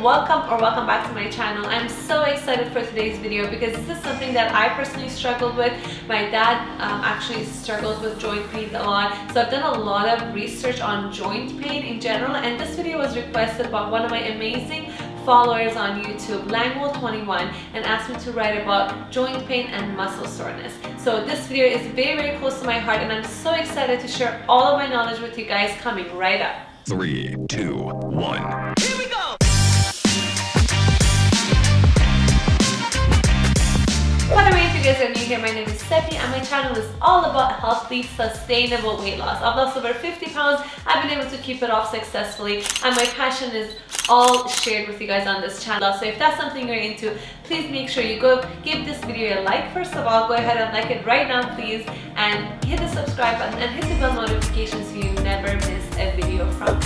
welcome back to my channel. I'm so excited for today's video because this is something that I personally struggled with. My dad actually struggles with joint pain a lot, so I've done a lot of research on joint pain in general, and this video was requested by one of my amazing followers on YouTube, Langwell21, and asked me to write about joint pain and muscle soreness. So this video is very close to my heart, and I'm so excited to share all of my knowledge with you guys coming right up. 3, 2, 1. Here we go! By the way, if you guys are new here, my name is Stephanie and my channel is all about healthy, sustainable weight loss. I've lost over 50 pounds. I've been able to keep it off successfully, and my passion is all shared with you guys on this channel. So if that's something you're into, please make sure you go give this video a like. First of all, go ahead and like it right now, please, and hit the subscribe button and hit the bell notification so you never miss a video from me.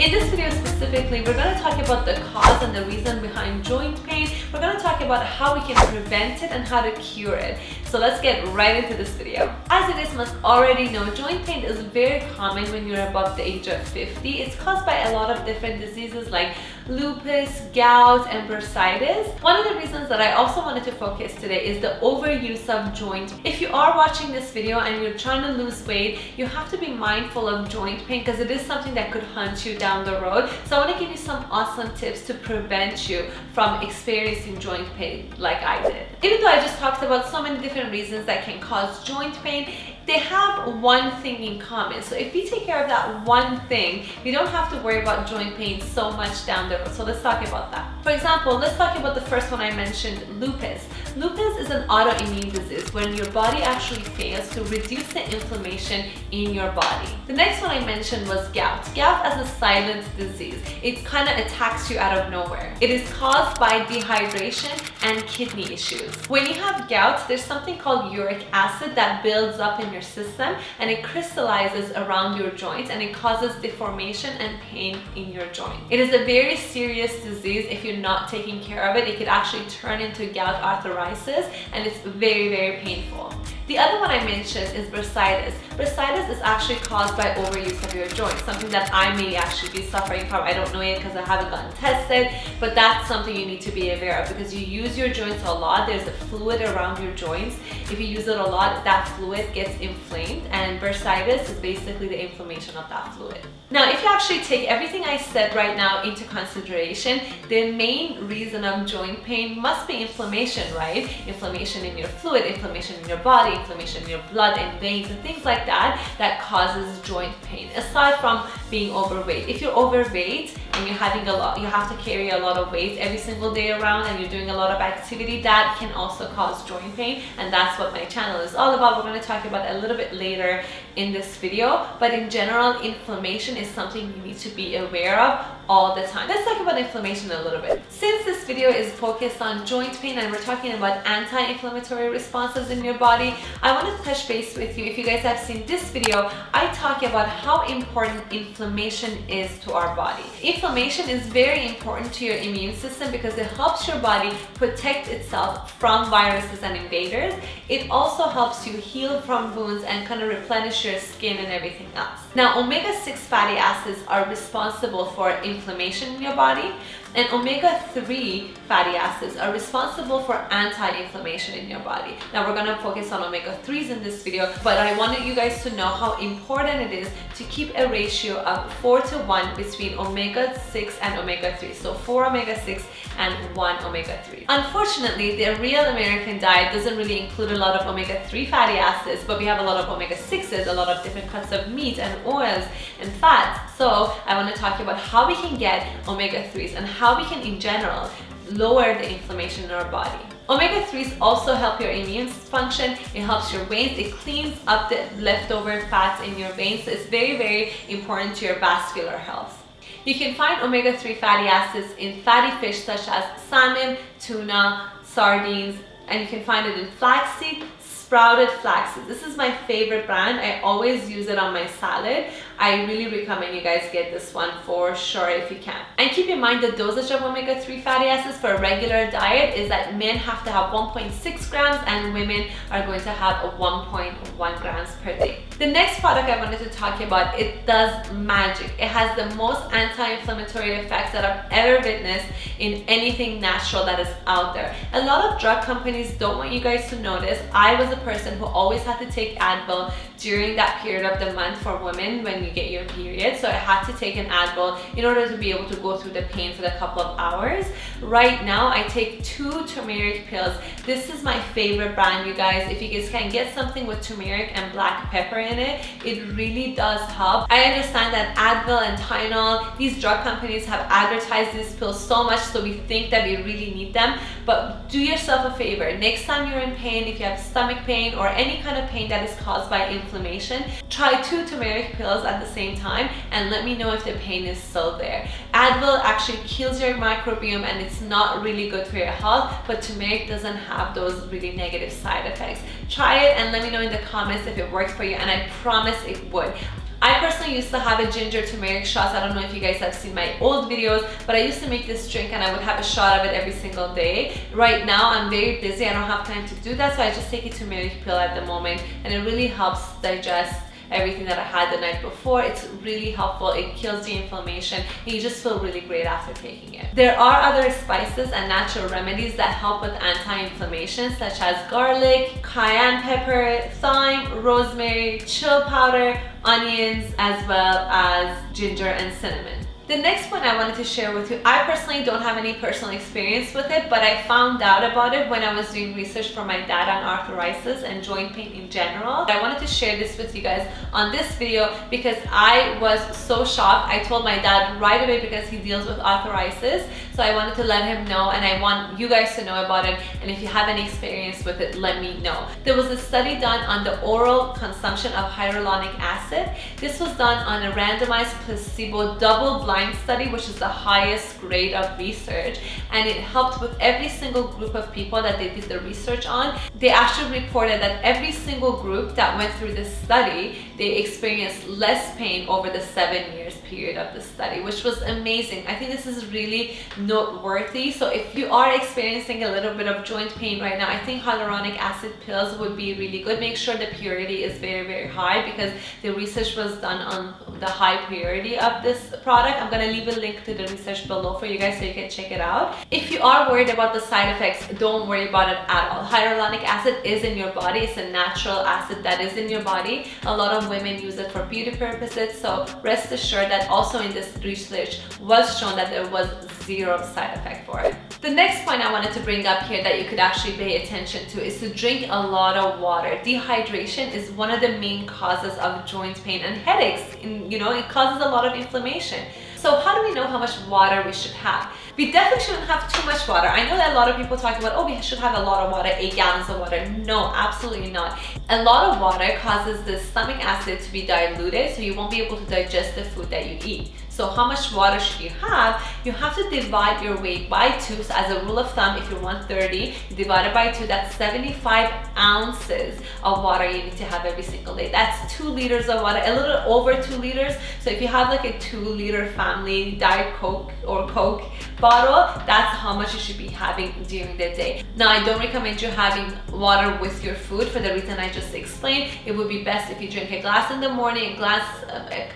In this video specifically, we're going to talk about the cause and the reason behind joint pain. We're going to talk about how we can prevent it and how to cure it. So let's get right into this video. As you guys must already know, joint pain is very common when you're above the age of 50. It's caused by a lot of different diseases like lupus, gout, and bursitis. One of the reasons that I also wanted to focus today is the overuse of joint. If you are watching this video and you're trying to lose weight, you have to be mindful of joint pain because it is something that could hunt you down the road. So I want to give you some awesome tips to prevent you from experiencing joint pain like I did. Even though I just talked about so many different reasons that can cause joint pain, they have one thing in common. So if we take care of that one thing, we don't have to worry about joint pain so much down the road. So let's talk about that. For example, let's talk about the first one I mentioned, lupus. Lupus is an autoimmune disease when your body actually fails to reduce the inflammation in your body. The next one I mentioned was gout. Gout as a silent disease. It kind of attacks you out of nowhere. It is caused by dehydration and kidney issues. When you have gout, there's something called uric acid that builds up in your system and it crystallizes around your joint and it causes deformation and pain in your joint. It is a very serious disease. If you're not taking care of it, it could actually turn into gout arthritis, and it's very painful. The other one I mentioned is bursitis. Bursitis is actually caused by overuse of your joints, something that I may actually be suffering from. I don't know it because I haven't gotten tested, but that's something you need to be aware of because you use your joints a lot. There's a fluid around your joints. If you use it a lot, that fluid gets inflamed, and bursitis is basically the inflammation of that fluid. Now, if you actually take everything I said right now into consideration, the main reason of joint pain must be inflammation, right? Inflammation in your fluid, inflammation in your body, inflammation in your blood and veins and things like that causes joint pain, aside from being overweight. If you're overweight and you're having you have to carry a lot of weight every single day around and you're doing a lot of activity, that can also cause joint pain, and that's what my channel is all about. We're going to talk about a little bit later in this video, but in general, inflammation is something you need to be aware of all the time. Let's talk about inflammation a little bit. Since this video is focused on joint pain and we're talking about anti-inflammatory responses in your body, I want to touch base with you. If you guys have seen this video, I talk about how important inflammation is to our body. Inflammation is very important to your immune system because it helps your body protect itself from viruses and invaders. It also helps you heal from wounds and kind of replenish your skin and everything else. Now, omega-6 fatty acids are responsible for inflammation in your body, and omega-3 fatty acids are responsible for anti-inflammation in your body. Now we're going to focus on omega-3s in this video, but I wanted you guys to know how important it is to keep a ratio of 4:1 between omega-6 and omega-3. So 4 omega-6 and 1 omega-3. Unfortunately, the real American diet doesn't really include a lot of omega-3 fatty acids, but we have a lot of omega-6s, a lot of different cuts of meat and oils and fats. So I want to talk about how we can get omega-3s and how we can, in general, lower the inflammation in our body. Omega-3s also help your immune function. It helps your veins. It cleans up the leftover fats in your veins. So it's very important to your vascular health. You can find omega-3 fatty acids in fatty fish such as salmon, tuna, sardines, and you can find it in flaxseed, sprouted flaxseed. This is my favorite brand. I always use it on my salad. I really recommend you guys get this one for sure if you can. And keep in mind the dosage of omega-3 fatty acids for a regular diet is that men have to have 1.6 grams and women are going to have a 1.1 grams per day. The next product I wanted to talk about, it does magic. It has the most anti-inflammatory effects that I've ever witnessed in anything natural that is out there. A lot of drug companies don't want you guys to know this. I was a person who always had to take Advil during that period of the month for women when you get your period. So I had to take an Advil in order to be able to go through the pain for a couple of hours. Right now I take 2 turmeric pills. This is my favorite brand, you guys. If you guys can get something with turmeric and black pepper in it, it really does help. I understand that Advil and Tylenol, these drug companies have advertised these pills so much so we think that we really need them, but do yourself a favor. Next time you're in pain, if you have stomach pain or any kind of pain that is caused by inflammation, try 2 turmeric pills at the same time and let me know if the pain is still there. Advil actually kills your microbiome and it's not really good for your health, but turmeric doesn't have those really negative side effects. Try it and let me know in the comments if it works for you, and I promise it would. I personally used to have a ginger turmeric shot. I don't know if you guys have seen my old videos, but I used to make this drink and I would have a shot of it every single day. Right now I'm very busy, I don't have time to do that, so I just take a turmeric pill at the moment, and it really helps digest everything that I had the night before. It's really helpful. It kills the inflammation and you just feel really great after taking it. There are other spices and natural remedies that help with anti-inflammation, such as garlic, cayenne pepper, thyme, rosemary, chill powder, onions, as well as ginger and cinnamon. The next one I wanted to share with you, I personally don't have any personal experience with it, but I found out about it when I was doing research for my dad on arthritis and joint pain in general. I wanted to share this with you guys on this video because I was so shocked. I told my dad right away because he deals with arthritis, so I wanted to let him know, and I want you guys to know about it, and if you have any experience with it, let me know. There was a study done on the oral consumption of hyaluronic acid. This was done on a randomized placebo double-blind study, which is the highest grade of research, and it helped with every single group of people that they did the research on. They actually reported that every single group that went through this study, they experienced less pain over the 7 years period of the study, which was amazing. I think this is really noteworthy. So if you are experiencing a little bit of joint pain right now, I think hyaluronic acid pills would be really good. Make sure the purity is very, very high because the research was done on the high purity of this product. I'm going to leave a link to the research below for you guys so you can check it out. If you are worried about the side effects, don't worry about it at all. Hyaluronic acid is in your body. It's a natural acid that is in your body. A lot of women use it for beauty purposes, so rest assured that also in this research was shown that there was 0 side effect for it. The next point I wanted to bring up here that you could actually pay attention to is to drink a lot of water. Dehydration is one of the main causes of joint pain and headaches. It causes a lot of inflammation. So how do we know how much water we should have? We definitely shouldn't have too much water. I know that a lot of people talk about, oh, we should have a lot of water, 8 gallons of water. No, absolutely not. A lot of water causes the stomach acid to be diluted, so you won't be able to digest the food that you eat. So how much water should you have? You have to divide your weight by 2. So as a rule of thumb, if you're 130, divided by 2, that's 75 ounces of water you need to have every single day. That's 2 liters of water, a little over 2 liters. So if you have like a 2-liter family Diet Coke or Coke bottle, that's how much you should be having during the day. Now, I don't recommend you having water with your food for the reason I just explained. It would be best if you drink a glass in the morning, a glass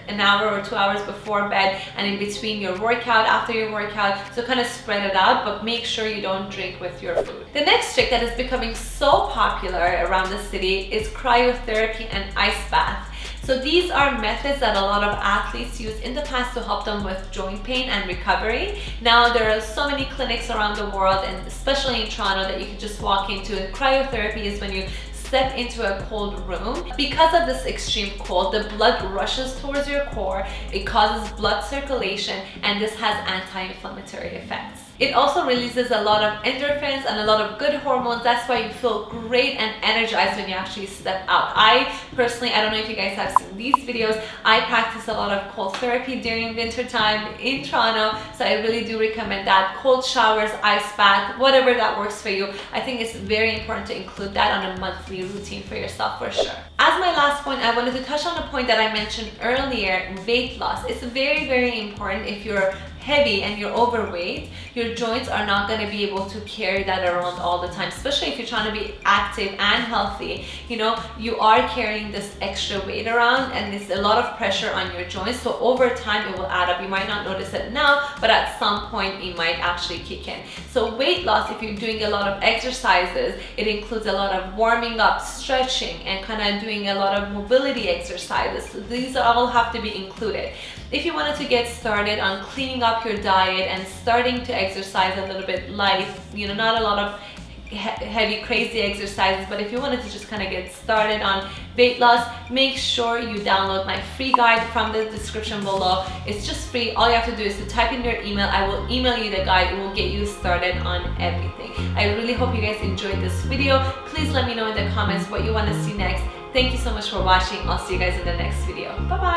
an hour or 2 hours before bed, and in between your workout, after your workout, so kind of spread it out, but make sure you don't drink with your food. The next trick that is becoming so popular around the city is cryotherapy and ice bath. So these are methods that a lot of athletes use in the past to help them with joint pain and recovery. Now there are so many clinics around the world, and especially in Toronto, that you can just walk into. Cryotherapy is when you step into a cold room. Because of this extreme cold, the blood rushes towards your core, it causes blood circulation, and this has anti-inflammatory effects. It also releases a lot of endorphins and a lot of good hormones. That's why you feel great and energized when you actually step out. I Personally, I don't know if you guys have seen these videos. I practice a lot of cold therapy during winter time in Toronto, so I really do recommend that. Cold showers, ice bath, whatever that works for you. I think it's very important to include that on a monthly routine for yourself for sure. As my last point, I wanted to touch on a point that I mentioned earlier, weight loss. It's very, very important. If you're heavy and you're overweight, your joints are not going to be able to carry that around all the time, especially if you're trying to be active and healthy. You know, you are carrying this extra weight around and it's a lot of pressure on your joints, so over time it will add up. You might not notice it now, but at some point it might actually kick in. So weight loss, if you're doing a lot of exercises, it includes a lot of warming up, stretching, and kind of doing a lot of mobility exercises. So these all have to be included. If you wanted to get started on cleaning up your diet and starting to exercise a little bit light, you know, not a lot of heavy crazy exercises, but if you wanted to just kind of get started on weight loss, make sure you download my free guide from the description below. It's just free. All you have to do is to type in your email. I will email you the guide. It will get you started on everything. I really hope you guys enjoyed this video. Please let me know in the comments what you want to see next. Thank you so much for watching. I'll see you guys in the next video. Bye bye.